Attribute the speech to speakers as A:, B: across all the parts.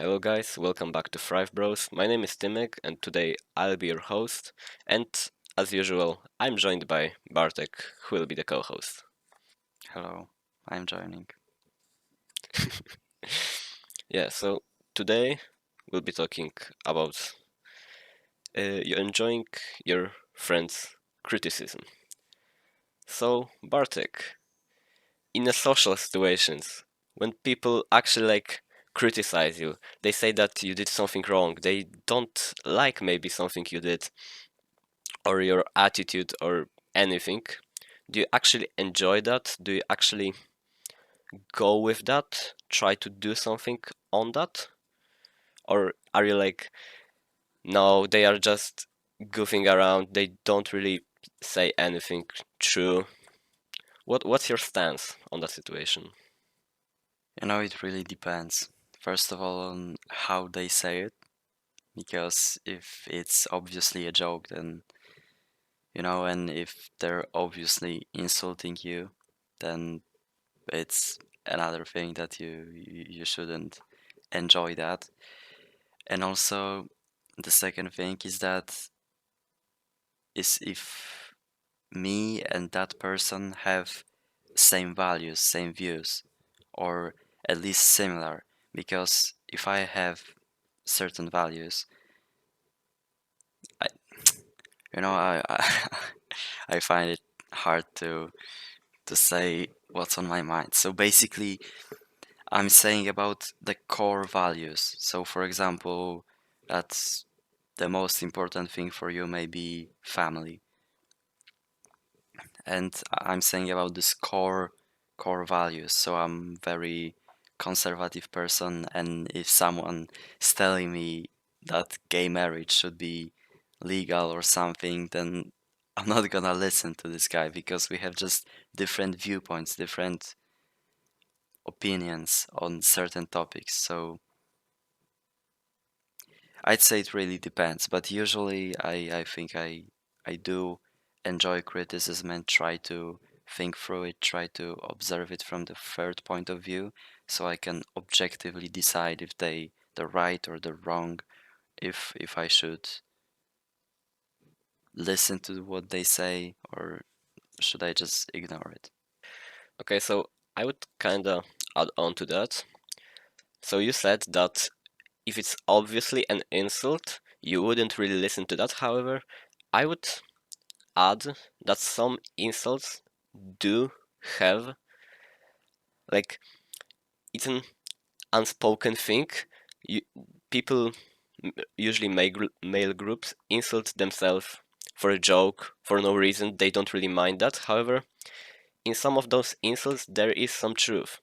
A: Hello guys, welcome back to ThriveBros. My name is Timek and today I'll be your host, and as usual, I'm joined by Bartek, who will be the co-host.
B: Hello, I'm joining.
A: Yeah, so today we'll be talking about you enjoying your friends' criticism. So, Bartek, in a social situations, when people actually criticize you, they say that you did something wrong, they don't like maybe something you did, or your attitude or anything, do you actually enjoy that? Do you actually go with that? Try to do something on that? Or are you like, no, they are just goofing around, they don't really say anything true? What's your stance on that situation?
B: It really depends. First of all, on how they say it, because if it's obviously a joke, then, and if they're obviously insulting you, then it's another thing that you shouldn't enjoy that. And also, the second thing is if me and that person have same values, same views, or at least similar. Because if I have certain values, I, I I find it hard to say what's on my mind. So basically, I'm saying about the core values. So for example, that's the most important thing for you, maybe family. And I'm saying about this core values. So I'm very conservative person, and if someone is telling me that gay marriage should be legal or something, then I'm not gonna listen to this guy because we have just different viewpoints, different opinions on certain topics. So I'd say it really depends, but usually I think I do enjoy criticism and try to think through it, try to observe it from the third point of view, so I can objectively decide if the right or the wrong, if I should listen to what they say or should I just ignore it.
A: Okay, so I would kinda add on to that. So you said that if it's obviously an insult, you wouldn't really listen to that. However, I would add that some insults do have like it's an unspoken thing. You, people usually male groups insult themselves for a joke for no reason. They don't really mind that. However, in some of those insults, there is some truth.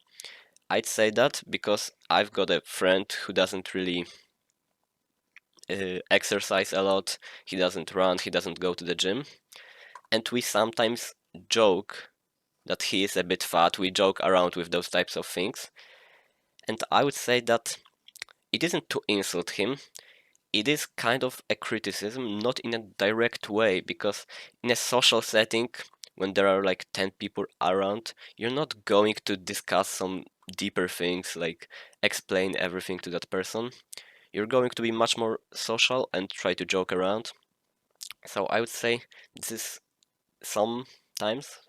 A: I'd say that because I've got a friend who doesn't really exercise a lot. He doesn't run. He doesn't go to the gym, and we sometimes joke that he is a bit fat. We joke around with those types of things. And I would say that it isn't to insult him, it is kind of a criticism, not in a direct way, because in a social setting, when there are like 10 people around, you're not going to discuss some deeper things, like explain everything to that person. You're going to be much more social and try to joke around. So I would say this is sometimes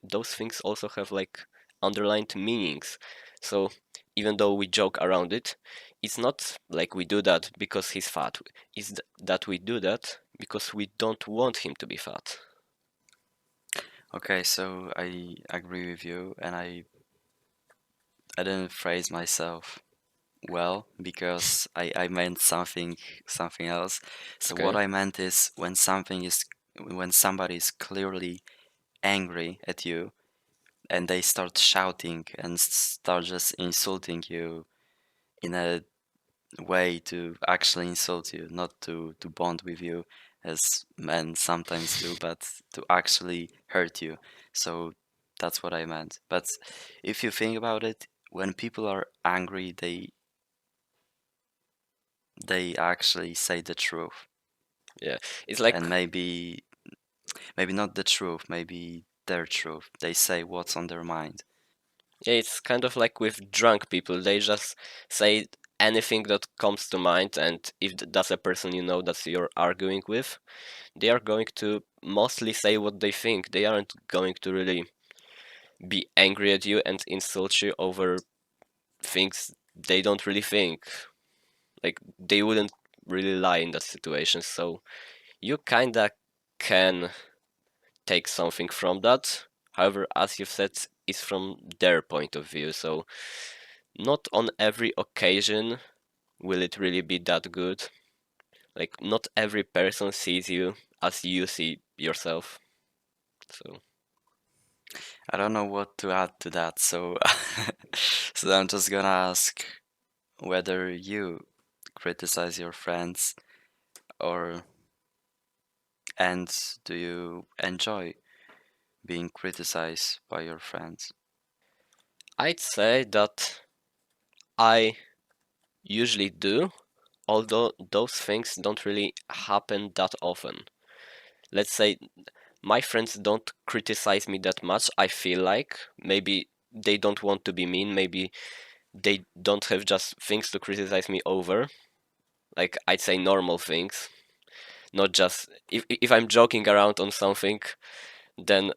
A: those things also have like underlined meanings. So even though we joke around it, it's not like we do that because he's fat. It's that we do that because we don't want him to be fat.
B: Okay, so I agree with you, and I didn't phrase myself well because I meant something else. So what
A: Okay.
B: I meant is when somebody is clearly angry at you and they start shouting and start just insulting you in a way to actually insult you, not to bond with you as men sometimes do, but to actually hurt you. So that's what I meant. But if you think about it, when people are angry, they actually say the truth.
A: Yeah. It's like
B: And maybe not the truth, maybe their truth. They say what's on their mind.
A: yeah, it's kind of like with drunk people. They just say anything that comes to mind, and if that's a person you know that you're arguing with, they are going to mostly say what they think. They aren't going to really be angry at you and insult you over things they don't really think. Like, they wouldn't really lie in that situation. So you kinda can take something from that. However, as you've said, it's from their point of view. So not on every occasion will it really be that good. Like, not every person sees you as you see yourself. So
B: I don't know what to add to that, so so I'm just gonna ask whether you criticize your friends or and do you enjoy being criticized by your friends?
A: I'd say that I usually do, although those things don't really happen that often. Let's say my friends don't criticize me that much, I feel like. Maybe they don't want to be mean, maybe they don't have just things to criticize me over. Like, I'd say normal things, not just if I'm joking around on something, then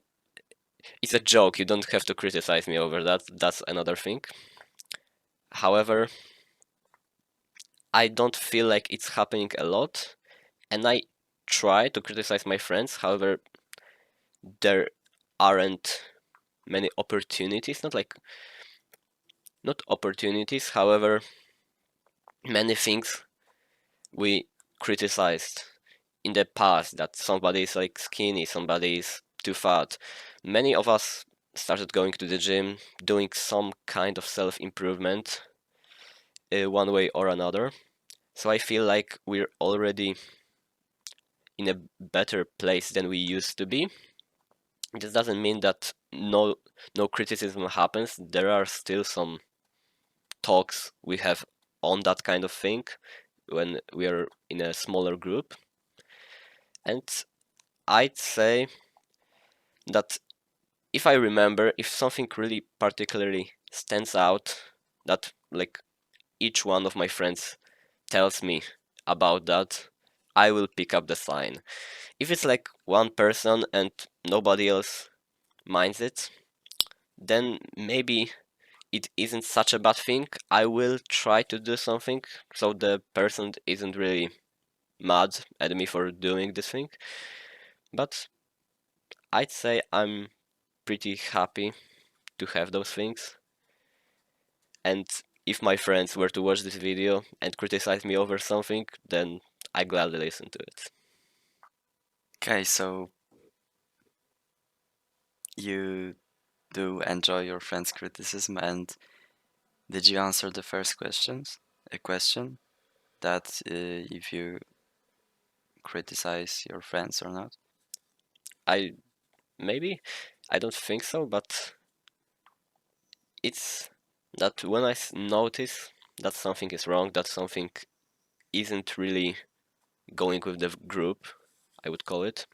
A: it's a joke. You don't have to criticize me over that. That's another thing. However, I don't feel like it's happening a lot, and I try to criticize my friends. However, there aren't many opportunities. Not opportunities. However, many things we criticized in the past, that somebody is like skinny, somebody is too fat. Many of us started going to the gym, doing some kind of self improvement, one way or another. So I feel like we're already in a better place than we used to be. This doesn't mean that no criticism happens. There are still some talks we have on that kind of thing when we are in a smaller group. And I'd say that if I remember, if something really particularly stands out, that like each one of my friends tells me about that, I will pick up the sign. If it's like one person and nobody else minds it, then maybe it isn't such a bad thing. I will try to do something so the person isn't really mad at me for doing this thing. But I'd say I'm pretty happy to have those things. And if my friends were to watch this video and criticize me over something, then I gladly listen to it.
B: Okay, so you do enjoy your friends' criticism, and did you answer the first questions? A question that if you criticize your friends or not?
A: I maybe I don't think so, but it's that when I notice that something is wrong, that something isn't really going with the group, I would call it,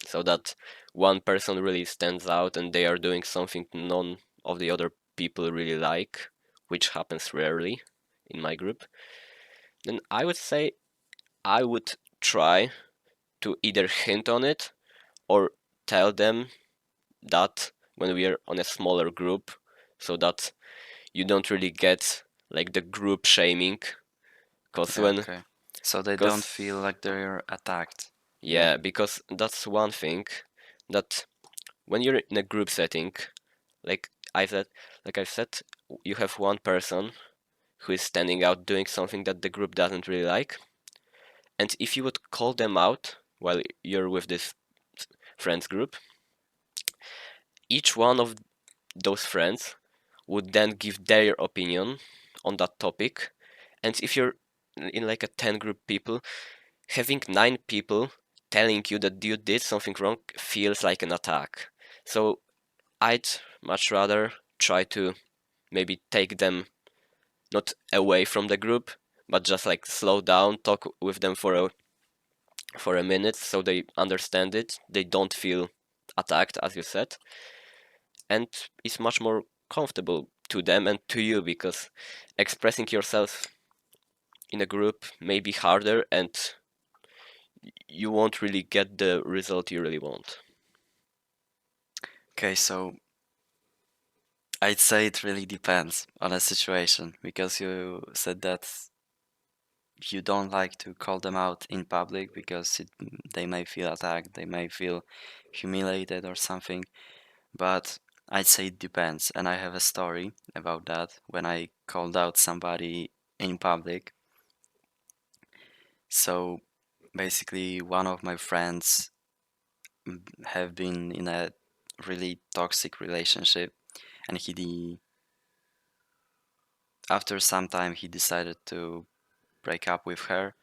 A: so that one person really stands out and they are doing something none of the other people really like, which happens rarely in my group, then I would say I would try to either hint on it or tell them that when we are on a smaller group, so that you don't really get like the group shaming, because when
B: Okay. So they don't
A: because
B: feel like they're attacked. Yeah.
A: yeah, because that's one thing that when you're in a group setting, like I said, like I said, you have one person who is standing out doing something that the group doesn't really like, and if you would call them out while you're with this friends group, each one of those friends would then give their opinion on that topic. And if you're in like a 10 group people, having 9 people telling you that you did something wrong feels like an attack. So I'd much rather try to maybe take them not away from the group, but just like slow down, talk with them for a minute so they understand it. They don't feel attacked, as you said, and it's much more comfortable to them and to you because expressing yourself in a group may be harder, and you won't really get the result you really want.
B: Okay, so I'd say it really depends on a situation because you said that you don't like to call them out in public because they may feel attacked, they may feel humiliated or something. But I'd say it depends, and I have a story about that when I called out somebody in public. So basically, one of my friends have been in a really toxic relationship, and after some time he decided to break up with her.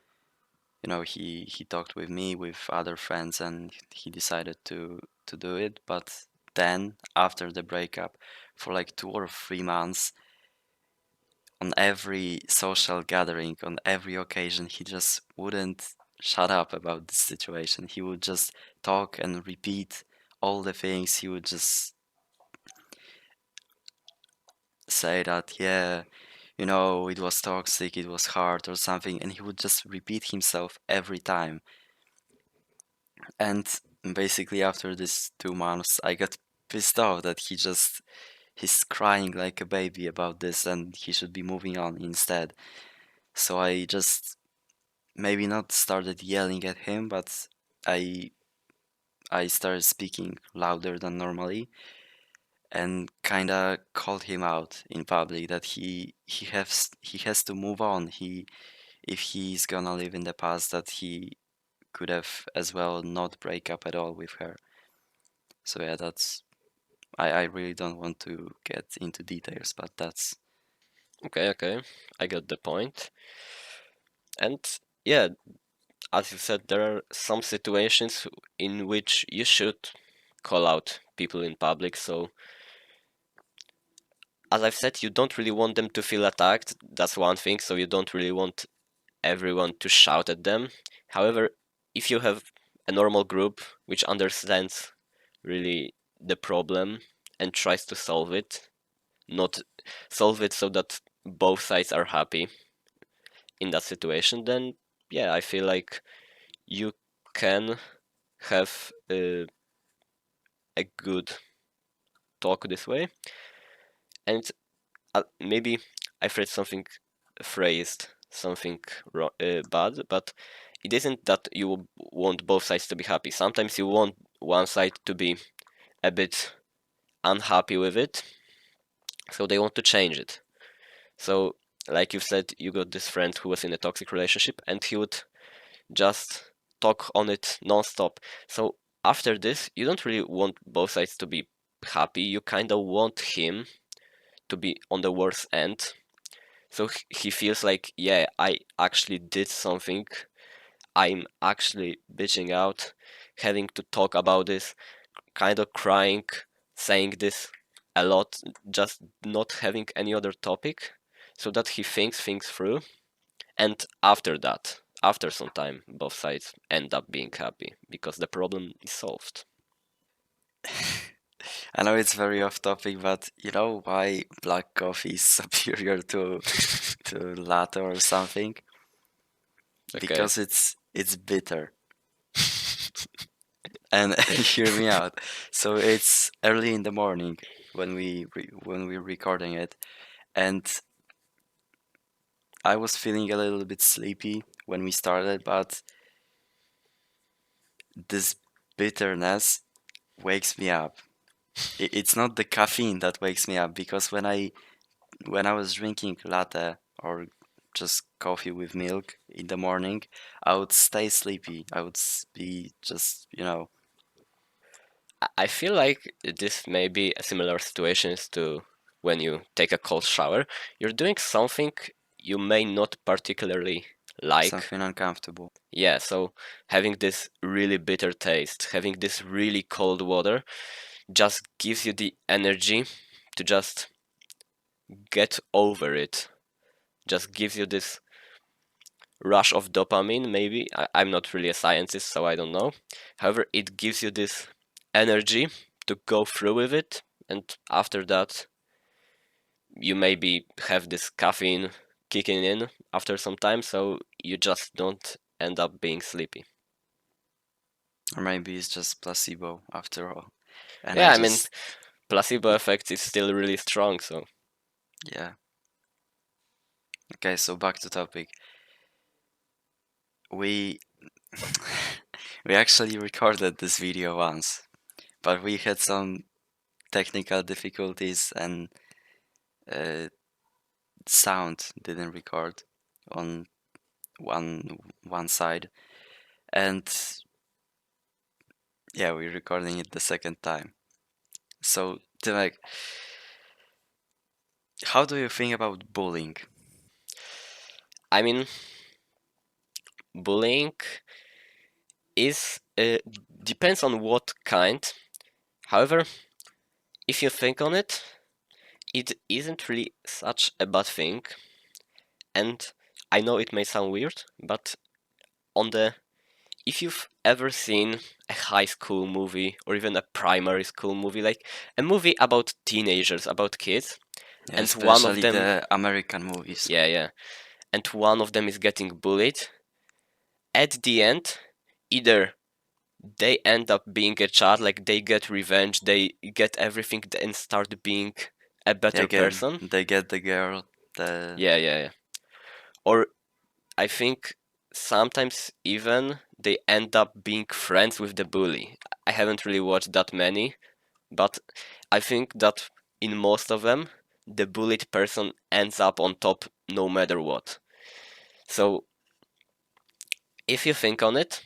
B: You know, he talked with me, with other friends, and he decided to do it. But then after the breakup, for like 2 or 3 months, on every social gathering, on every occasion, he just wouldn't shut up about this situation. He would just talk and repeat all the things. He would just say that, yeah, you know, it was toxic, it was hard or something, and he would just repeat himself every time. And basically, after this 2 months, I got pissed off that he's crying like a baby about this and he should be moving on instead. So I just maybe not started yelling at him, but I I started speaking louder than normally and kind of called him out in public that he has to move on. If he's gonna live in the past, that he could have as well not break up at all with her. So yeah, that's I really don't want to get into details, but that's
A: Okay, okay, I got the point. And yeah, as you said, there are some situations in which you should call out people in public. So, as I've said, you don't really want them to feel attacked. That's one thing. So, you don't really want everyone to shout at them. However, if you have a normal group which understands really the problem and tries to solve it, not solve it so that both sides are happy in that situation, then yeah, I feel like you can have a good talk this way. And maybe I phrased something bad, but it isn't that you want both sides to be happy. Sometimes you want one side to be a bit unhappy with it, so they want to change it. So, like you said, you got this friend who was in a toxic relationship, and he would just talk on it non-stop. So after this, you don't really want both sides to be happy. You kind of want him to be on the worst end. So he feels like, yeah, I actually did something. I'm actually bitching out, having to talk about this, kind of crying, saying this a lot, just not having any other topic, so that he thinks things through. And after that, after some time, both sides end up being happy because the problem is solved.
B: I know it's very off topic, but you know why black coffee is superior to latte or something?
A: Okay.
B: Because it's bitter. And hear me out. So it's early in the morning when we're recording it, and I was feeling a little bit sleepy when we started, but this bitterness wakes me up. It's not the caffeine that wakes me up because when I was drinking latte or just coffee with milk in the morning, I would stay sleepy. I would be just,
A: I feel like this may be a similar situations to when you take a cold shower. You're doing something you may not particularly like.
B: something uncomfortable.
A: Yeah, so having this really bitter taste, having this really cold water just gives you the energy to just get over it. Just gives you this rush of dopamine, maybe. I'm not really a scientist, so I don't know. However, it gives you this energy to go through with it, and after that, you maybe have this caffeine kicking in after some time, so you just don't end up being sleepy.
B: Or maybe it's just placebo after all. And I
A: Yeah, I mean,
B: just,
A: placebo effect is still really strong, so
B: yeah. Okay, so back to topic. We we actually recorded this video once, but we had some technical difficulties and uh, sound didn't record on one side, and yeah, we're recording it the second time. So, Timek, how do you think about bullying?
A: I mean, bullying is depends on what kind. However, if you think on it, it isn't really such a bad thing. And I know it may sound weird, but on the if you've ever seen a high school movie or even a primary school movie, like a movie about teenagers, about kids,
B: Yeah,
A: and one of
B: especially
A: them,
B: the American movies.
A: yeah, and one of them is getting bullied, at the end, either they end up being a child, like they get revenge, they get everything and start being a better person.
B: They get the girl, the
A: Yeah. Or I think sometimes even they end up being friends with the bully. I haven't really watched that many, but I think that in most of them, the bullied person ends up on top no matter what. So if you think on it,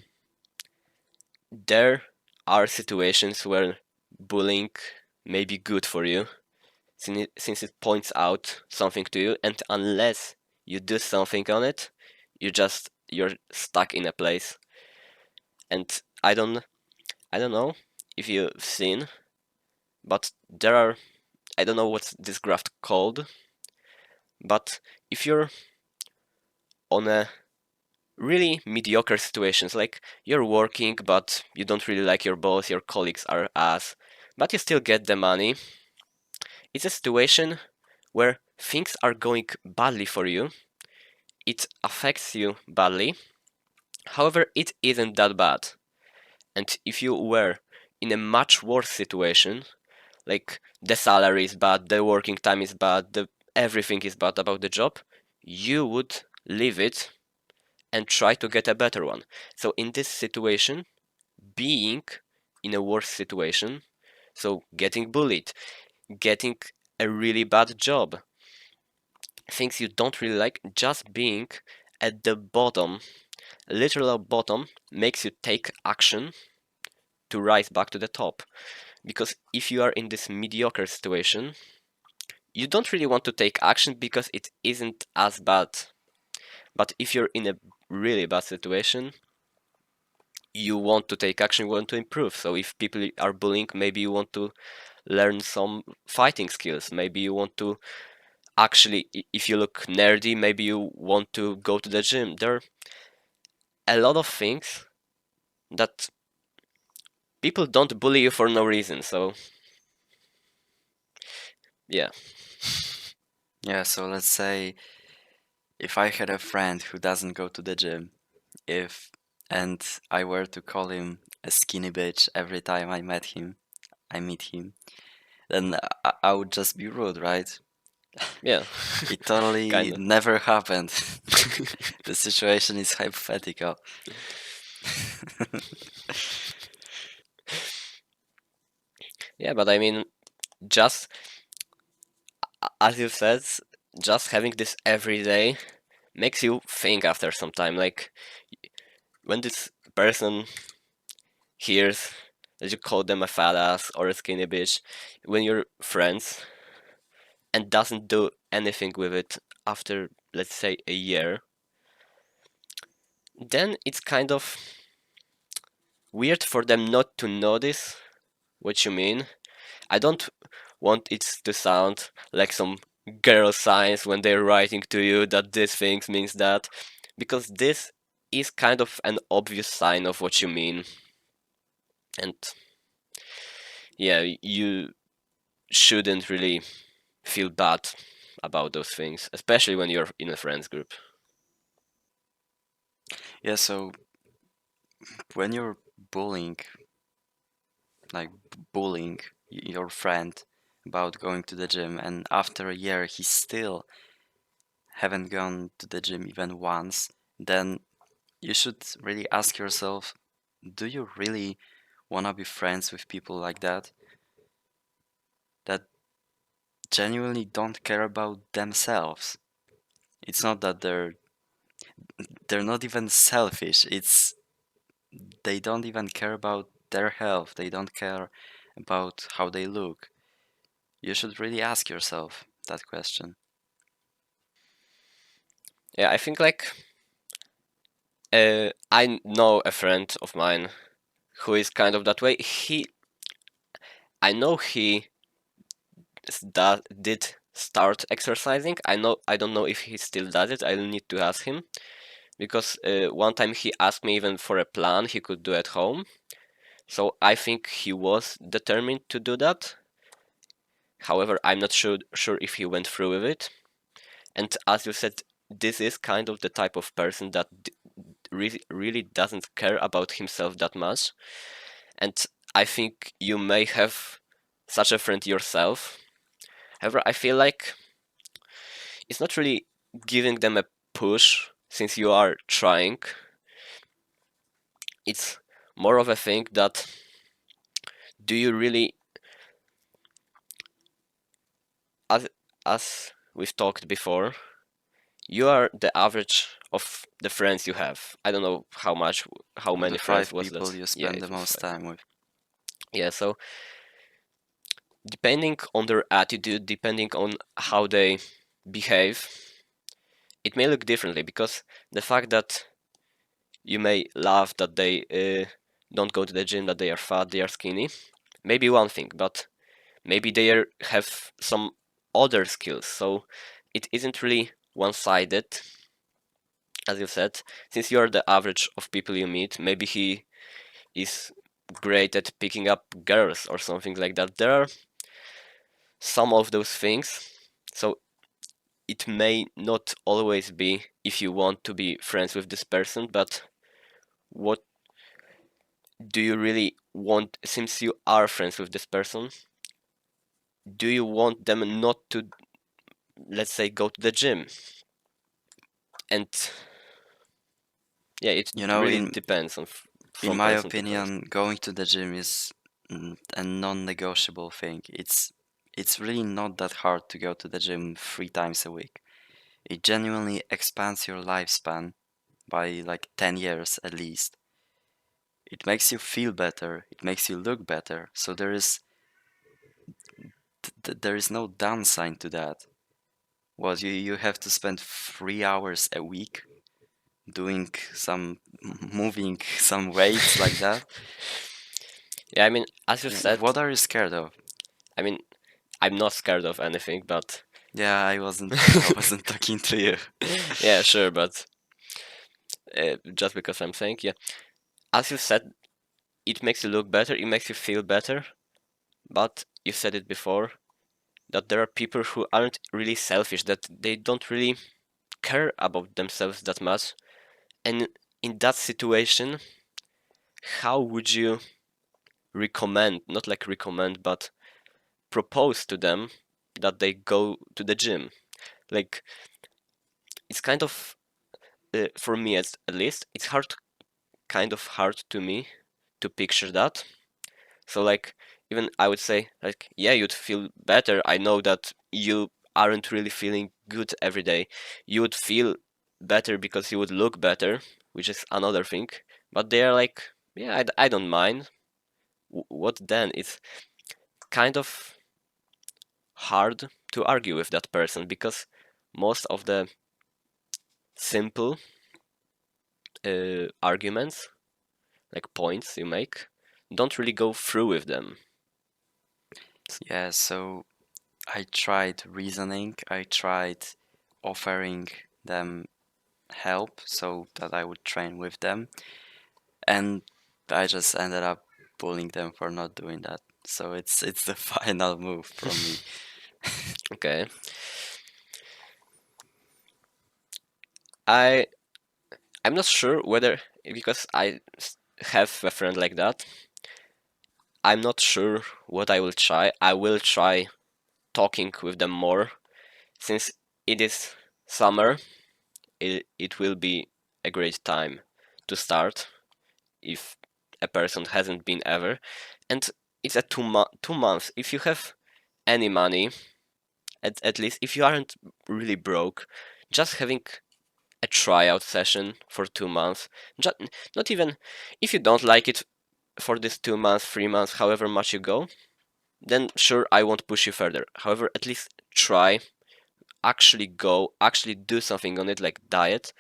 A: there are situations where bullying may be good for you since it points out something to you, and unless you do something on it, you're stuck in a place. And I don't know if you've seen, but there are I don't know what's this graph called, but if you're on a really mediocre situations, like you're working but you don't really like your boss, your colleagues are ass, but you still get the money, it's a situation where things are going badly for you, it affects you badly, however, it isn't that bad. And if you were in a much worse situation, like the salary is bad, the working time is bad, everything is bad about the job, you would leave it and try to get a better one. So in this situation, being in a worse situation, so getting bullied, getting a really bad job, things you don't really like, just being at the bottom, literal bottom, makes you take action to rise back to the top. Because if you are in this mediocre situation, you don't really want to take action because it isn't as bad. But if you're in a really bad situation, you want to take action, you want to improve. So if people are bullying, maybe you want to learn some fighting skills. Maybe you want to actually, if you look nerdy, maybe you want to go to the gym. There are a lot of things that people don't bully you for no reason. So yeah,
B: yeah. So let's say if I had a friend who doesn't go to the gym, if and I were to call him a skinny bitch every time I meet him, then I would just be rude, right?
A: yeah,
B: It totally
A: kind of.
B: never happened. The situation is hypothetical.
A: Yeah, but I mean, just as you said, just having this every day makes you think after some time. Like when this person hears that you call them a fat ass or a skinny bitch, when you're friends and doesn't do anything with it after, let's say, a year, then it's kind of weird for them not to notice what you mean. I don't want it to sound like some girl science when they're writing to you that this thing means that, because this is kind of an obvious sign of what you mean. And yeah, you shouldn't really feel bad about those things, especially when you're in a friends group.
B: Yeah, so when you're bullying, like bullying your friend about going to the gym, and after a year he still haven't gone to the gym even once, then you should really ask yourself, do you really want to be friends with people like that? That genuinely don't care about themselves. It's not that they're not even selfish. It's they don't even care about their health. They don't care about how they look. You should really ask yourself that question.
A: Yeah, I think like I know a friend of mine who is kind of that way. I know he did start exercising. I don't know if he still does it. I'll need to ask him because one time he asked me even for a plan he could do at home. So I think he was determined to do that. However, I'm not sure if he went through with it. And as you said, this is kind of the type of person that really doesn't care about himself that much. And I think you may have such a friend yourself. However, I feel like it's not really giving them a push since you are trying. It's more of a thing that do you really, as we've talked before, you are the average of the friends you have. I don't know how
B: Of the
A: many friends
B: five
A: was
B: people
A: that?
B: you
A: Yeah,
B: spend the
A: it was
B: most
A: five.
B: time with.
A: Yeah, so depending on their attitude, depending on how they behave, it may look differently because the fact that you may laugh that they don't go to the gym, that they are fat, they are skinny, maybe one thing, but maybe have some other skills. So it isn't really one-sided, as you said. Since you're the average of people you meet, maybe he is great at picking up girls or something like that. There are some of those things. So it may not always be if you want to be friends with this person, but what do you really want? Since you are friends with this person, do you want them not to, let's say, go to the gym? And yeah, it
B: You know,
A: really
B: in
A: depends on
B: in
A: from
B: my
A: person to person.
B: opinion, going to the gym is a non-negotiable thing. It's really not that hard to go to the gym 3 times a week. It genuinely expands your lifespan by like 10 years at least. It makes you feel better, it makes you look better. So there is no downside to that. Well, you have to spend 3 hours a week doing some moving some weights like that.
A: Yeah, I mean, as you said,
B: What are you scared of?
A: I mean, I'm not scared of anything, but
B: Yeah, I wasn't talking to you.
A: yeah, sure, but just because I'm saying, yeah, as you said, it makes you look better, it makes you feel better, but you said it before that there are people who aren't really selfish, that they don't really care about themselves that much, and in that situation, how would you recommend, not like recommend, but propose to them that they go to the gym? Like, it's kind of, for me at least, it's kind of hard to me to picture that. So like even I would say like yeah, you'd feel better. I know that you aren't really feeling good every day. You would feel better because you would look better, which is another thing. But they are like, yeah, I don't mind. What then? It's kind of hard to argue with that person because most of the simple arguments, like points you make, don't really go through with them.
B: Yeah, so I tried reasoning, I tried offering them help so that I would train with them, and I just ended up bullying them for not doing that. So it's the final move from me.
A: Okay. I I'm not sure whether, because have a friend like that. I'm not sure what I will try. I will try talking with them more since it is summer. It will be a great time to start if a person hasn't been ever, and it's a 2 months. If you have any money, at least if you aren't really broke, just having a tryout session for 2 months, just, not even if you don't like it for this 2 months, 3 months, however much you go, then sure, I won't push you further. However, at least try, actually go, actually do something on it, like diet.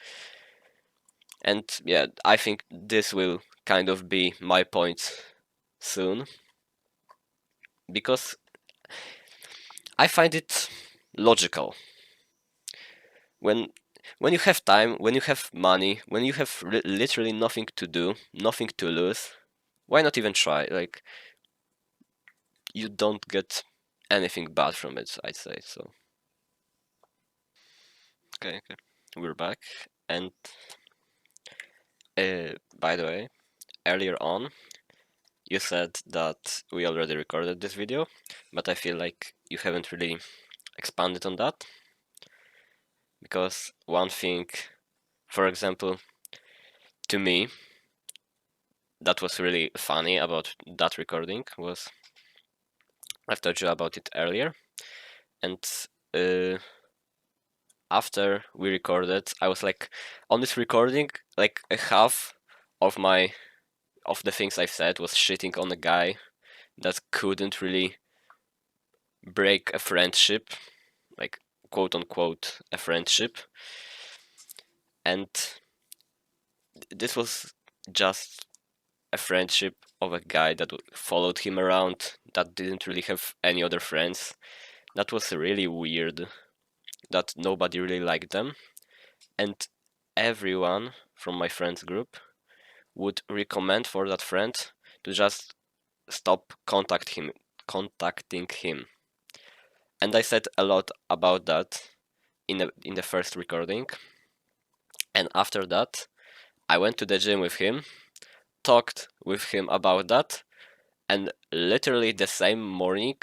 A: And yeah, I think this will kind of be my point soon, because I find it logical. When when you have time, when you have money, when you have literally nothing to do, nothing to lose, why not even try? Like, you don't get anything bad from it, I'd say. So okay, we're back. And by the way, earlier on, you said that we already recorded this video, but I feel like you haven't really expanded on that, because one thing, for example, to me, that was really funny about that recording was, I've told you about it earlier, and uh, after we recorded, I was like, on this recording, like a half of my of the things I've said was shitting on a guy that couldn't really break a friendship, like quote unquote a friendship, and this was just a friendship of a guy that followed him around, that didn't really have any other friends. That was really weird, that nobody really liked them, and everyone from my friends group would recommend for that friend to just stop contacting him. And I said a lot about that in the first recording. And after that, I went to the gym with him, talked with him about that, and literally the same morning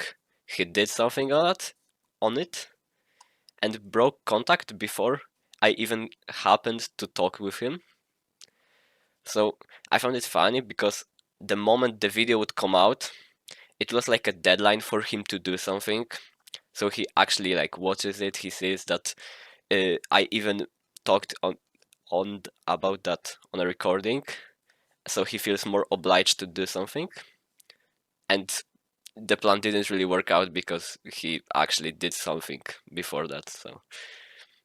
A: he did something on it and broke contact before I even happened to talk with him. So I found it funny because the moment the video would come out, it was like a deadline for him to do something. So he actually like watches it. He sees that I even talked on about that on a recording. So he feels more obliged to do something. And the plan didn't really work out because he actually did something before that. So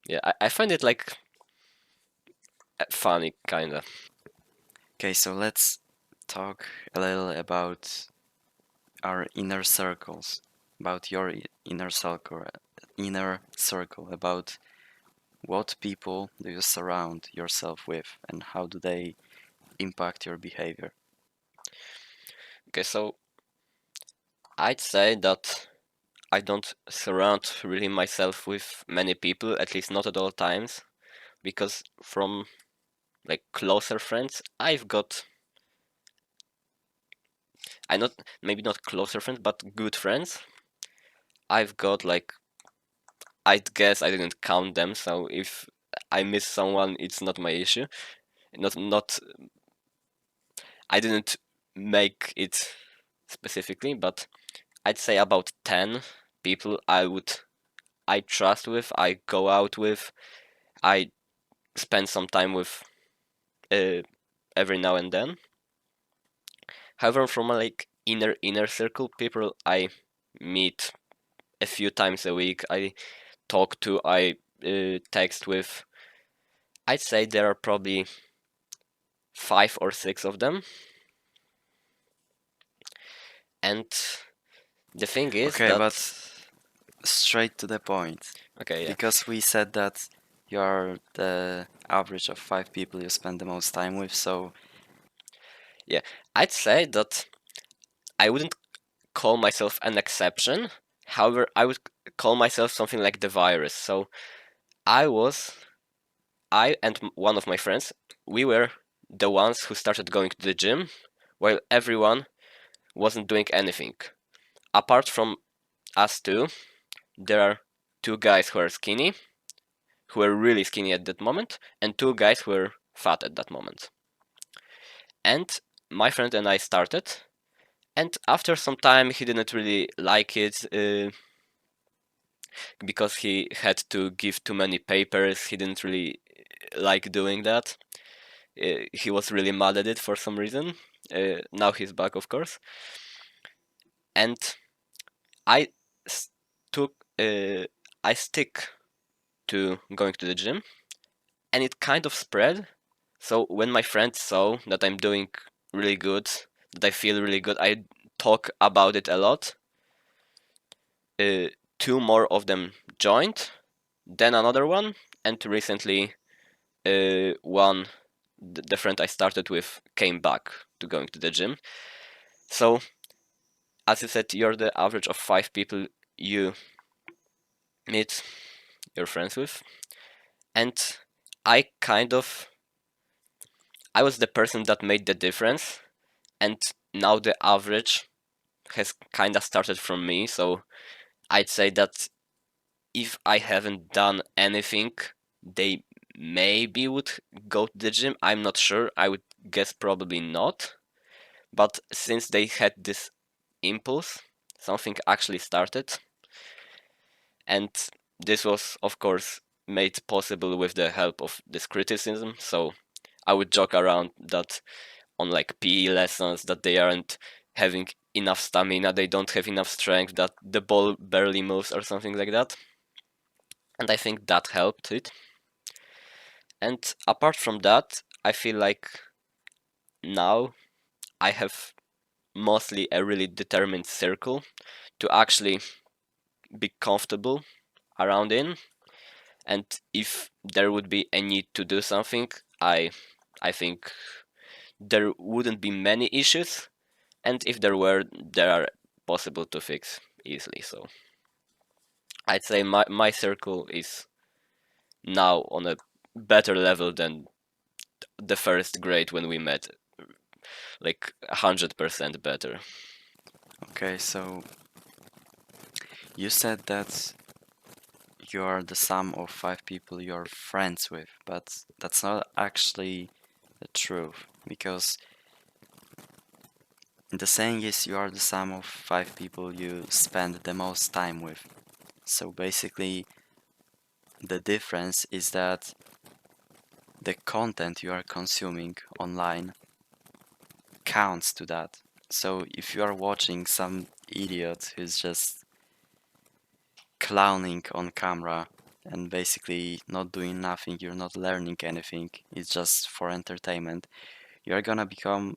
A: yeah, I find it like funny, kinda.
B: Okay, so let's talk a little about our inner circles, about your inner circle, about what people do you surround yourself with, and how do they impact your behavior?
A: Okay, so I'd say that I don't surround really myself with many people, at least not at all times, because from like closer friends, I not maybe not closer friends, but good friends. I've got like, I'd guess I didn't count them, so if I miss someone, it's not my issue. Not I didn't make it specifically, but I'd say about 10 people I trust with, I go out with, I spend some time with uh, every now and then. However, from my like inner circle, people I meet a few times a week, I talk to, I text with. I'd say there are probably 5 or 6 of them, and the thing is
B: Okay,
A: that
B: but straight to the point,
A: okay, yeah,
B: because we said that you are the average of 5 people you spend the most time with, so
A: yeah, I'd say that I wouldn't call myself an exception. However, I would call myself something like the virus. So I was I and one of my friends, we were the ones who started going to the gym, while everyone wasn't doing anything. Apart from us two, there are two guys who are skinny, who were really skinny at that moment, and two guys who were fat at that moment. And my friend and I started, and after some time, he didn't really like it because he had to give too many papers. He didn't really like doing that. He was really mad at it for some reason. Now he's back, of course. And I took, I stick to going to the gym, and it kind of spread. So when my friends saw that I'm doing really good, that I feel really good, I talk about it a lot. Uh, Two more of them joined, then another one, and recently one, the friend I started with, came back to going to the gym. So as you said, you're the average of 5 people you meet your friends with, and I kind of I was the person that made the difference, and now the average has kind of started from me. So I'd say that if I haven't done anything, they maybe would go to the gym. I'm not sure. I would guess probably not. But since they had this impulse, something actually started. And this was, of course, made possible with the help of this criticism. So I would joke around that on like PE lessons that they aren't having enough stamina, they don't have enough strength, that the ball barely moves or something like that. And I think that helped it. And apart from that, I feel like now I have mostly a really determined circle to actually be comfortable around in. And if there would be a need to do something, I think there wouldn't be many issues, and if there were, they are possible to fix easily. So I'd say my circle is now on a better level than the first grade when we met, like 100% better.
B: Okay, so you said that you are the sum of 5 people you're friends with, but that's not actually the truth because the saying is you are the sum of 5 people you spend the most time with. So basically, the difference is that the content you are consuming online counts to that. So if you are watching some idiot who's just clowning on camera and basically not doing nothing, you're not learning anything, it's just for entertainment, you're gonna become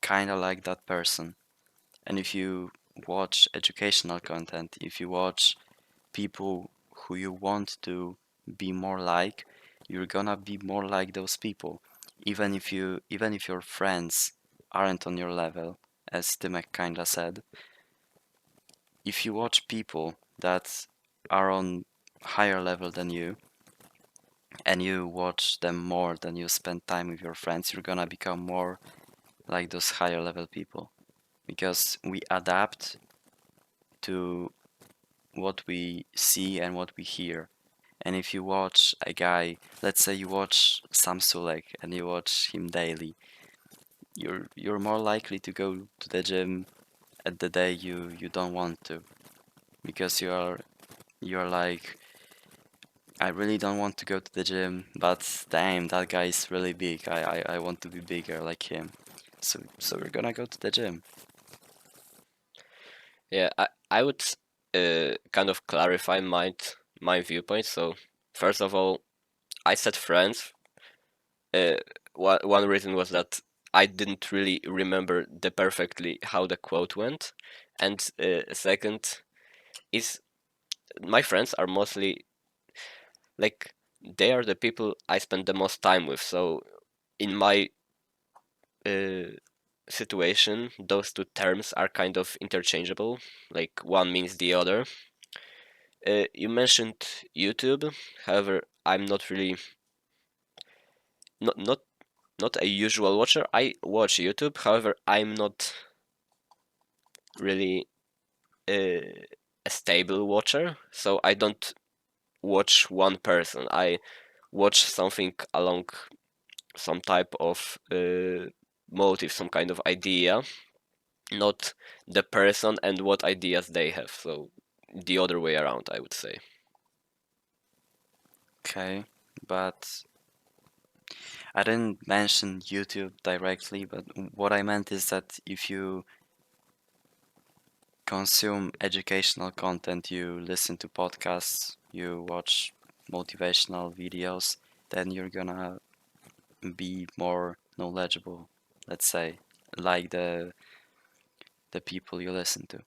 B: kind of like that person. And if you watch educational content, if you watch people who you want to be more like, you're gonna be more like those people. Even if your friends aren't on your level, as Timek kinda said, if you watch people that are on higher level than you and you watch them more than you spend time with your friends, you're gonna become more like those higher level people. Because we adapt to what we see and what we hear. And if you watch a guy, let's say you watch Sam Sulek and you watch him daily, you're more likely to go to the gym at the day you don't want to because you're like, I really don't want to go to the gym, but damn, that guy is really big. I want to be bigger like him. So we're gonna go to the gym.
A: Yeah, I would kind of clarify my viewpoint. So first of all, I said friends. Uh, one reason was that I didn't really remember the perfectly how the quote went, and second is my friends are mostly like they are the people I spend the most time with. So in my uh, situation, those two terms are kind of interchangeable. Like one means the other. You mentioned YouTube. However, I'm not really not not a usual watcher. I watch YouTube, however, I'm not really a stable watcher, so I don't watch one person. I watch something along some type of motive, some kind of idea, not the person and what ideas they have. So the other way around, I would say.
B: Okay, but I didn't mention YouTube directly, but what I meant is that if you consume educational content, you listen to podcasts, you watch motivational videos, then you're gonna be more knowledgeable, let's say, like the people you listen to.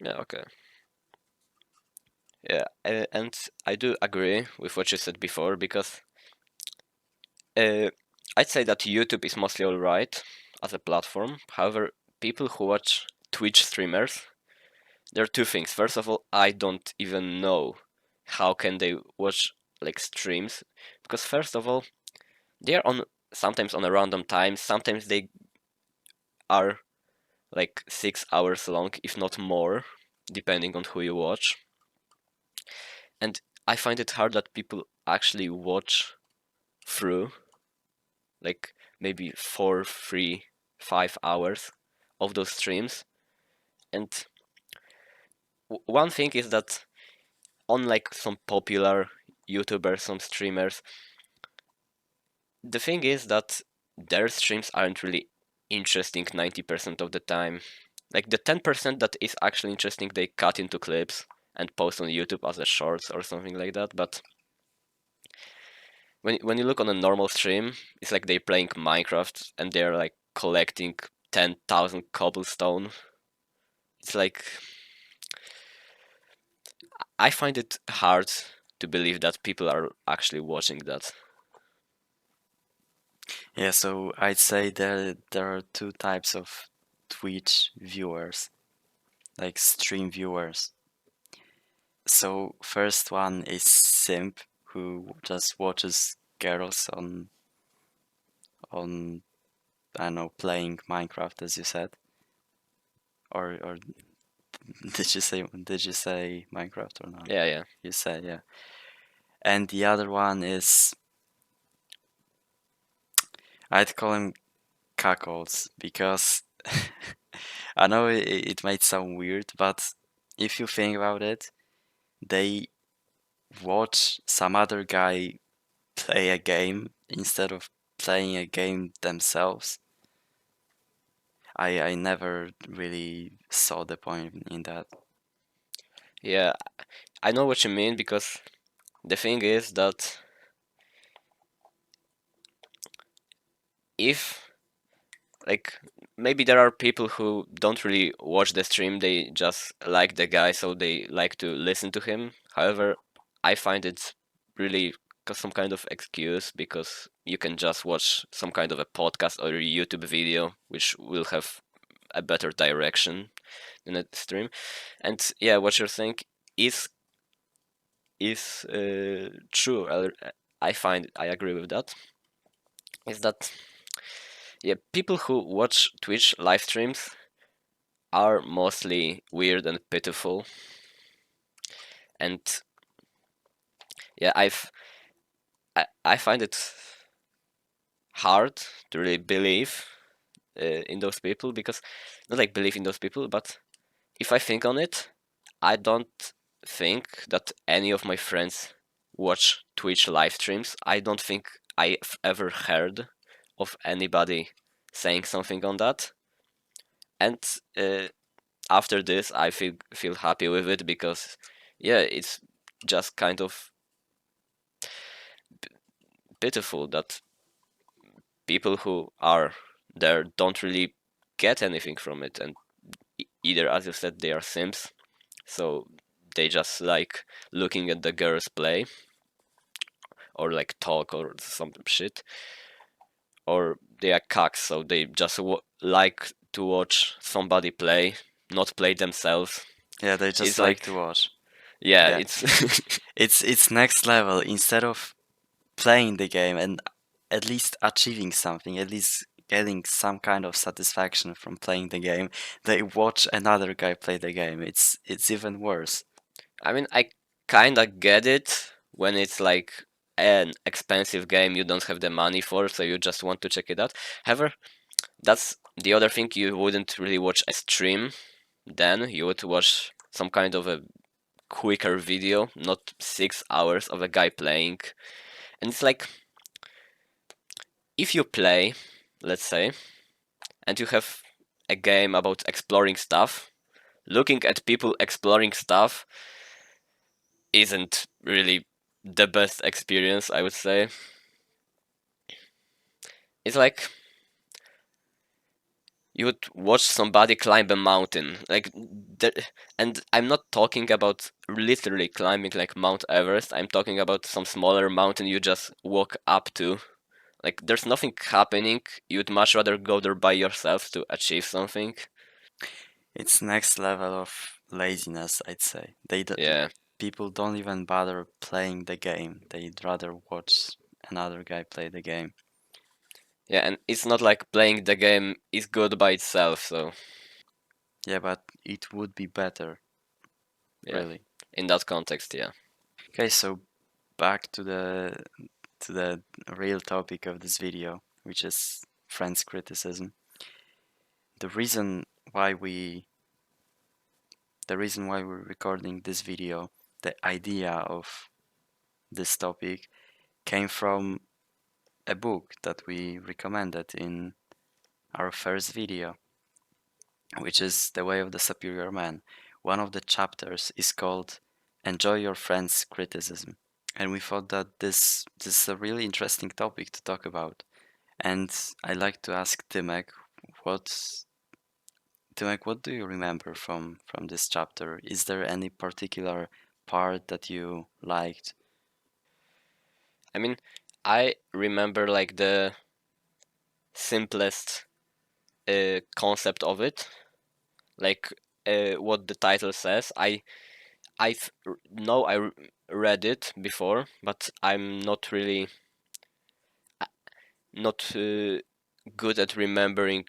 A: Yeah, okay. Yeah, and I do agree with what you said before because uh, I'd say that YouTube is mostly alright as a platform. However, people who watch Twitch streamers, there are two things. First of all, I don't even know how can they watch like streams because first of all, they are on sometimes on a random time, sometimes they are like 6 hours long, if not more, depending on who you watch. And I find it hard that people actually watch through like maybe 4, 3, 5 hours of those streams. And one thing is that unlike some popular YouTubers, some streamers, the thing is that their streams aren't really interesting 90% of the time. Like the 10% that is actually interesting, they cut into clips and post on YouTube as a shorts or something like that. But when you look on a normal stream, it's like they're playing Minecraft and they're like collecting 10,000 cobblestone. It's like I find it hard to believe that people are actually watching that.
B: Yeah, so I'd say there are two types of Twitch viewers, like stream viewers. So first one is simp who just watches girls on I don't know playing Minecraft as you said, or did you say Minecraft or not?
A: Yeah, yeah.
B: You said yeah. And the other one is I'd call him cuckolds because I know it might sound weird, but if you think about it, they watch some other guy play a game instead of playing a game themselves. I never really saw the point in that.
A: Yeah, I know what you mean because the thing is that if like maybe there are people who don't really watch the stream, they just like the guy, so they like to listen to him. However, I find it really some kind of excuse because you can just watch some kind of a podcast or a YouTube video, which will have a better direction than a stream. And yeah, what you're saying is true. I agree with that. Is that yeah, people who watch Twitch live streams are mostly weird and pitiful. And yeah, I find it hard to really believe in those people because not like believe in those people, but if I think on it, I don't think that any of my friends watch Twitch live streams. I don't think I've ever heard of anybody saying something on that. And after this, I feel happy with it because yeah, it's just kind of pitiful that people who are there don't really get anything from it, and either, as you said, they are simps, so they just like looking at the girls play or like talk or some shit, or they are cucks, so they just like to watch somebody play, not play themselves.
B: Yeah, they
A: It's
B: just like
A: like
B: to watch.
A: yeah,
B: Yeah,
A: it's
B: it's next level. Instead of playing the game, and at least achieving something, at least getting some kind of satisfaction from playing the game, they watch another guy play the game. It's even worse.
A: I mean, I kinda get it when it's like an expensive game you don't have the money for, so you just want to check it out. However, that's the other thing, you wouldn't really watch a stream then, you would watch some kind of a quicker video, not 6 hours of a guy playing. And it's like, if you play, let's say, and you have a game about exploring stuff, looking at people exploring stuff isn't really the best experience, I would say. It's like you would watch somebody climb a mountain, like there, and I'm not talking about literally climbing like Mount Everest. I'm talking about some smaller mountain you just walk up to. Like there's nothing happening. You'd much rather go there by yourself to achieve something.
B: It's next level of laziness, I'd say.
A: Yeah,
B: People don't even bother playing the game. They'd rather watch another guy play the game.
A: yeah, and it's not like playing the game is good by itself. So
B: Yeah, but it would be better,
A: yeah,
B: really.
A: in that context, yeah.
B: Okay, so back to the real topic of this video, which is friends criticism. The reason why we the reason why we're recording this video, the idea of this topic came from a book that we recommended in our first video, which is The Way of the Superior Man. One of the chapters is called Enjoy Your Friends' Criticism. And we thought that this is a really interesting topic to talk about. And I'd like to ask what what do you remember from this chapter? Is there any particular part that you liked?
A: I mean, I remember like the simplest concept of it, like what the title says. I know read it before, but I'm not really not good at remembering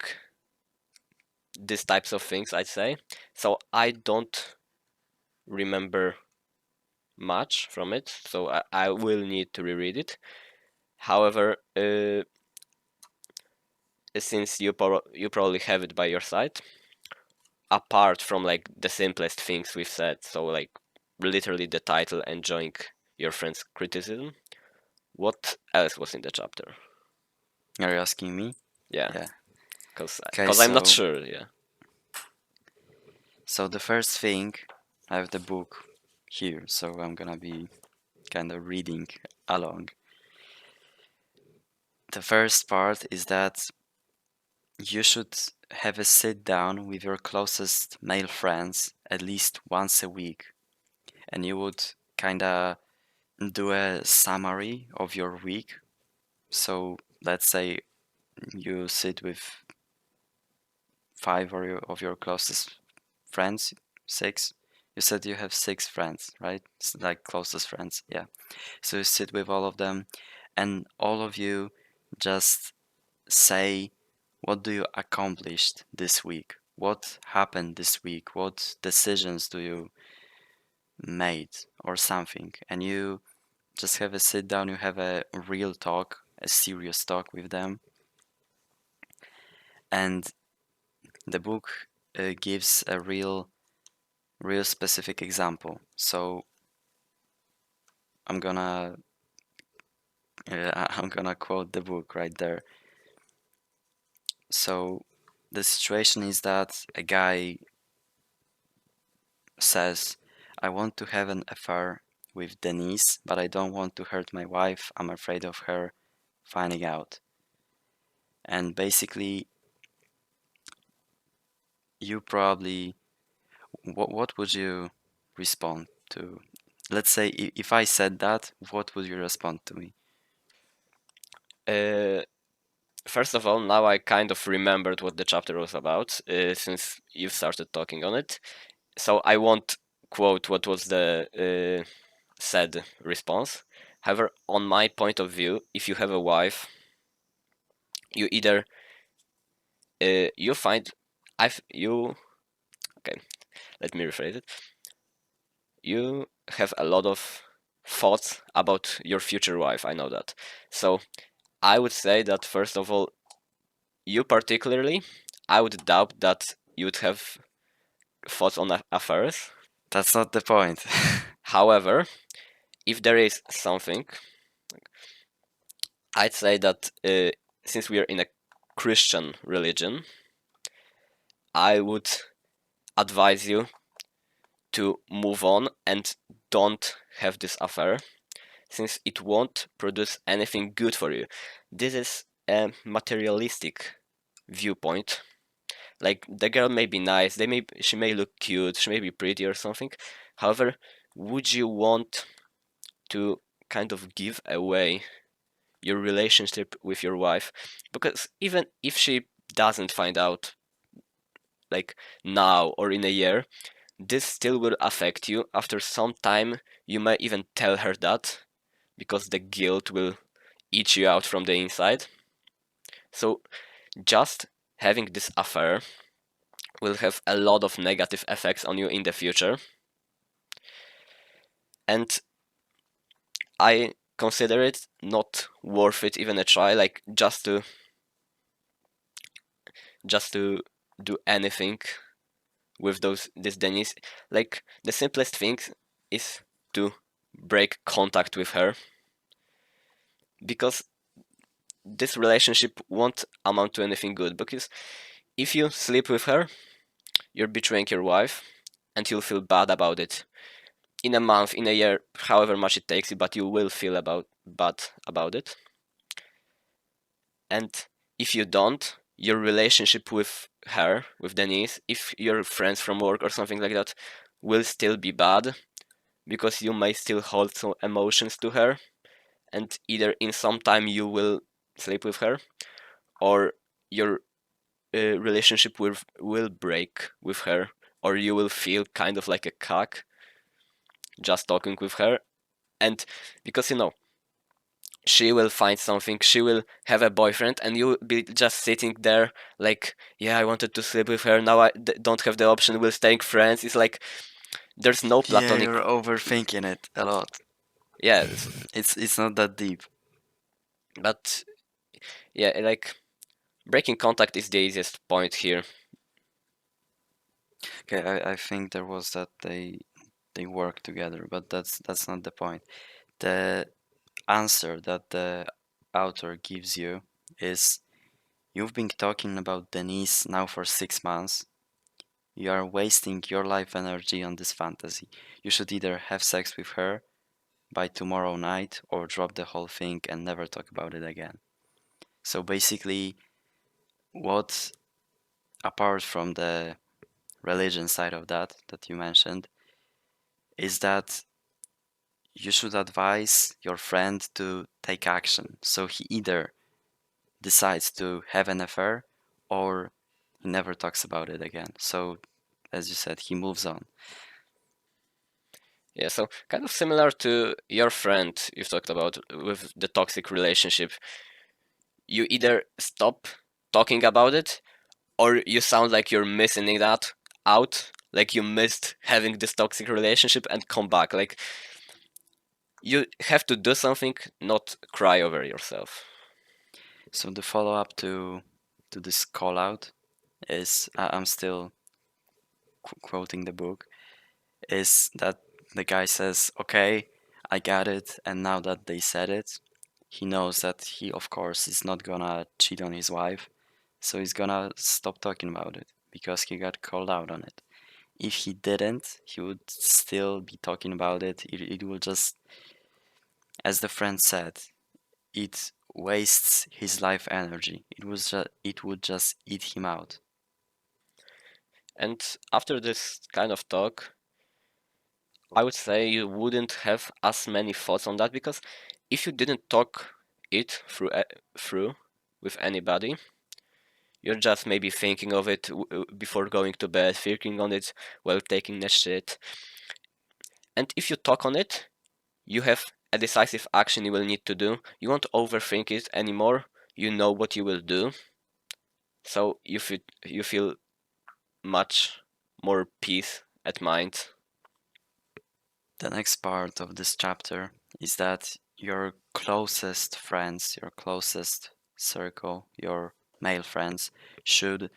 A: these types of things, I'd say. So I don't remember much from it. So I will need to reread it. However, since you probably have it by your side, apart from like the simplest things we've said, so like literally the title, enjoying your friend's criticism, what else was in the chapter?
B: Are you asking me?
A: Yeah,
B: Yeah.
A: because
B: Okay,
A: I'm not sure. Yeah.
B: so the first thing, I have the book here, so I'm gonna be kind of reading along. The first part is that you should have a sit down with your closest male friends at least once a week, and you would kind of do a summary of your week. So let's say you sit with five of your closest friends, six. You said you have six friends, right? It's like closest friends, yeah. So you sit with all of them, and all of you just say, what do you accomplished this week? What happened this week? What decisions do you made or something? And you just have a sit down, you have a real talk, a serious talk with them. And the book gives a real specific example. So I'm gonna I'm gonna quote the book right there. So the situation is that a guy says, I want to have an affair with Denise, but I don't want to hurt my wife. I'm afraid of her finding out. And basically, you probably, what would you respond to? Let's say if I said that, what would you respond to me?
A: Uh, First of all, now I kind of remembered what the chapter was about, since you started talking on it. So I won't quote what was the said response. However, on my point of view, if you have a wife, You either you find I've you okay, let me rephrase it. You have a lot of thoughts about your future wife, I know that. So I would say that first of all, you particularly, I would doubt that you'd have thoughts on affairs.
B: That's not the point.
A: However, if there is something, I'd say that since we are in a Christian religion, I would advise you to move on and don't have this affair, since it won't produce anything good for you. This is a materialistic viewpoint. Like the girl may be nice, she may look cute, she may be pretty or something. However, would you want to kind of give away your relationship with your wife? Because even if she doesn't find out like now or in a year, this still will affect you. After some time, you may even tell her that because the guilt will eat you out from the inside. So just having this affair will have a lot of negative effects on you in the future. And I consider it not worth it even a try, like just to do anything with this Denise. Like the simplest thing is to break contact with her, because this relationship won't amount to anything good. Because if you sleep with her, you're betraying your wife, and you'll feel bad about it. In a month, in a year, however much it takes you, but you will feel bad about it. And if you don't, your relationship with her, with Denise, if you're friends from work or something like that, will still be bad, because you may still hold some emotions to her, and either in some time you will sleep with her, or your relationship will break with her, or you will feel kind of like a cock just talking with her. And because she will find something, she will have a boyfriend, and you will be just sitting there like, yeah, I wanted to sleep with her, now don't have the option, we're staying friends. It's like there's no
B: Yeah,
A: platonic.
B: you're overthinking it a lot.
A: Yeah,
B: It's not that deep.
A: but yeah, like breaking contact is the easiest point here.
B: Okay, I think there was that they work together, but that's not the point. The answer that the author gives you is you've been talking about Denise now for 6 months. You are wasting your life energy on this fantasy. You should either have sex with her by tomorrow night or drop the whole thing and never talk about it again. So basically, what apart from the religion side of that you mentioned is that you should advise your friend to take action. So he either decides to have an affair or he never talks about it again. So, as you said, he moves on.
A: Yeah, so kind of similar to your friend you've talked about with the toxic relationship. You either stop talking about it, or you sound like you're missing that out, like you missed having this toxic relationship and come back. Like you have to do something, not cry over yourself.
B: So the follow up to this call out is I'm still quoting the book is that the guy says, "Okay, I got it," and now that they said it, he knows that he, of course, is not gonna cheat on his wife, so he's gonna stop talking about it because he got called out on it. If he didn't, he would still be talking about it. It will just, as the friend said, it wastes his life energy. It would just eat him out.
A: And after this kind of talk, I would say you wouldn't have as many thoughts on that, because if you didn't talk it through with anybody, you're just maybe thinking of it before going to bed, thinking on it while taking a shit. And if you talk on it, you have a decisive action you will need to do. You won't overthink it anymore. you know what you will do, so you feel much more peace at mind.
B: The next part of this chapter is that your closest friends, your closest circle, your male friends, should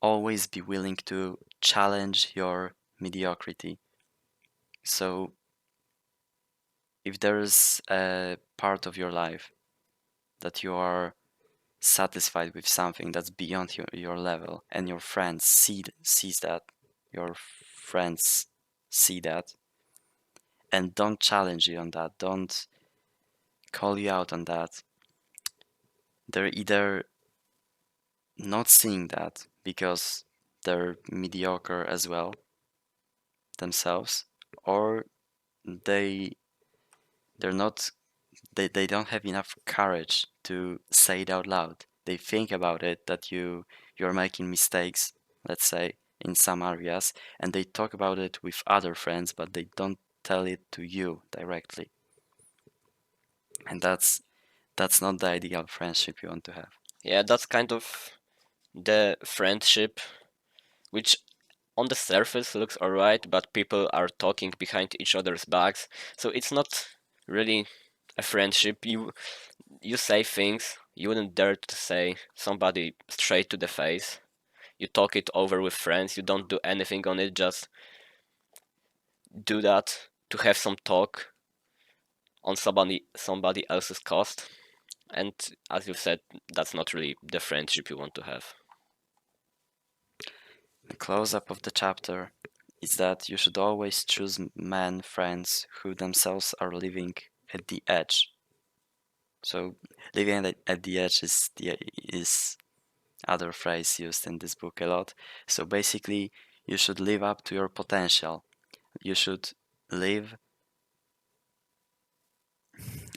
B: always be willing to challenge your mediocrity. So, if there's a part of your life that you are satisfied with something that's beyond your level, and your friends sees that, your friends see that, and don't challenge you on that, don't call you out on that, they're either not seeing that because they're mediocre as well themselves, or they they're not they don't have enough courage to say it out loud. They think about it that you're making mistakes, let's say, in some areas, and they talk about it with other friends, but they don't tell it to you directly. And that's not the ideal friendship you want to have.
A: Yeah, that's kind of the friendship which on the surface looks alright, but people are talking behind each other's backs. So it's not really a friendship. You say things you wouldn't dare to say somebody straight to the face. You talk it over with friends. You don't do anything on it. Just do that to have some talk on somebody else's cost. And as you said, that's not really the friendship you want to have.
B: The close up of the chapter is that you should always choose men friends who themselves are living at the edge. So living at the edge is other phrase used in this book a lot. So basically, you should live up to your potential. You should live.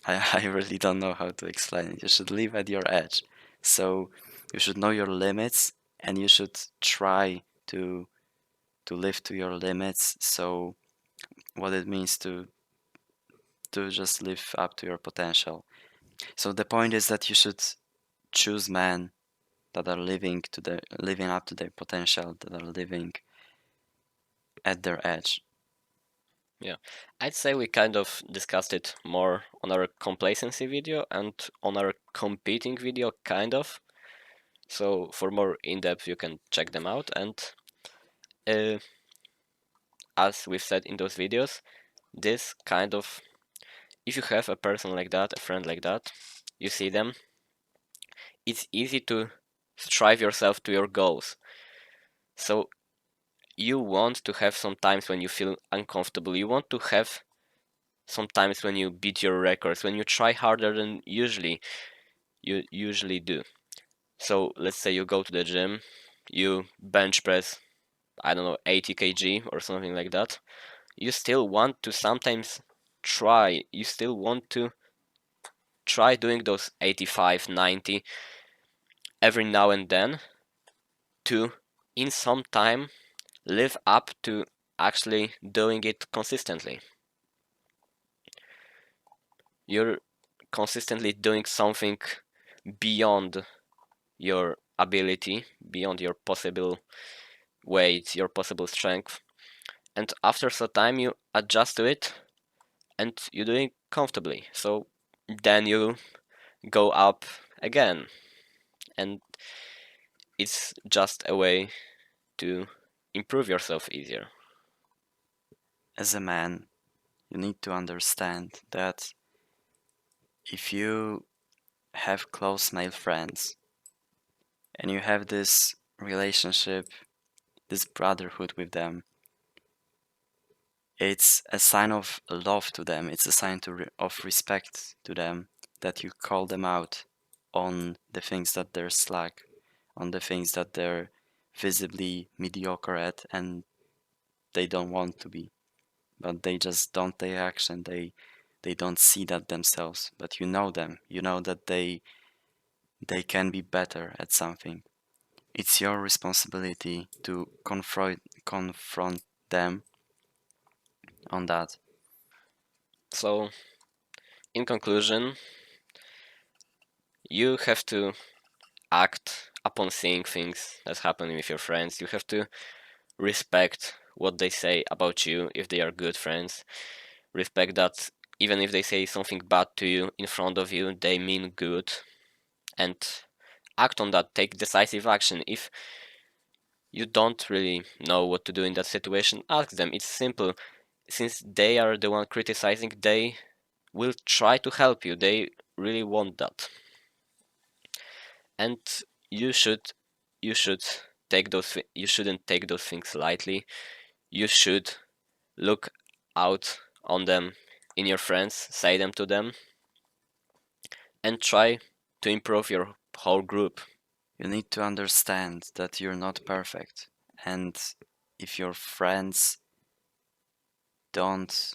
B: I really don't know how to explain it. You should live at your edge. So you should know your limits, and you should try to live to your limits. So what it means to just live up to your potential. So the point is that you should choose men that are living up to their potential, that are living at their edge.
A: Yeah, I'd say we kind of discussed it more on our complacency video and on our competing video, kind of. So for more in-depth, you can check them out. And uh, as we've said in those videos, this kind of, if you have a person like that, a friend like that, you see them, it's easy to strive yourself to your goals. So you want to have some times when you feel uncomfortable. You want to have sometimes when you beat your records, when you try harder than you usually do. So let's say you go to the gym, you bench press, I don't know, 80 kg or something like that. You still want to sometimes try, you still want to try doing those 85, 90 every now and then to, in some time, live up to actually doing it consistently. You're consistently doing something beyond your ability, beyond your possible weight, your possible strength. And after some time, you adjust to it and you do it comfortably. So then you go up again. And it's just a way to improve yourself easier.
B: As a man, you need to understand that if you have close male friends and you have this relationship, this brotherhood with them, it's a sign of love to them. It's a sign of respect to them that you call them out on the things that they're slack, on the things that they're visibly mediocre at and they don't want to be, but they just don't take action. They don't see that themselves, but you know them. You know that they can be better at something. It's your responsibility to confront them on that.
A: So, in conclusion, You have to act upon seeing things that happen with your friends. You have to respect what they say about you if they are good friends. Respect that even if they say something bad to you in front of you, they mean good. And act on that. Take decisive action. If you don't really know what to do in that situation, ask them. It's simple. Since they are the one criticizing, they will try to help you. They really want that. And you should you should you shouldn't take those things lightly. You should look out on them in your friends, say them to them, and try to improve your whole group.
B: You need to understand that you're not perfect. And if your friends don't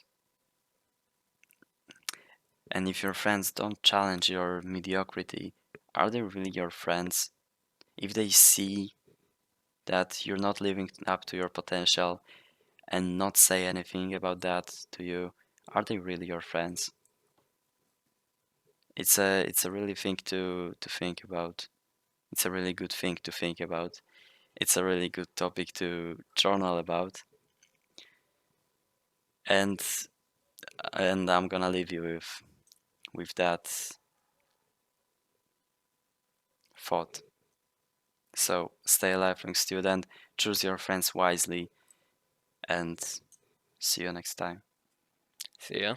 B: if your friends don't challenge your mediocrity, are they really your friends? If they see that you're not living up to your potential and not say anything about that to you, are they really your friends? It's a really thing to think about. It's a really good thing to think about. It's a really good topic to journal about. And I'm gonna leave you with that thought. So stay a lifelong student, choose your friends wisely, and see you next time.
A: See ya.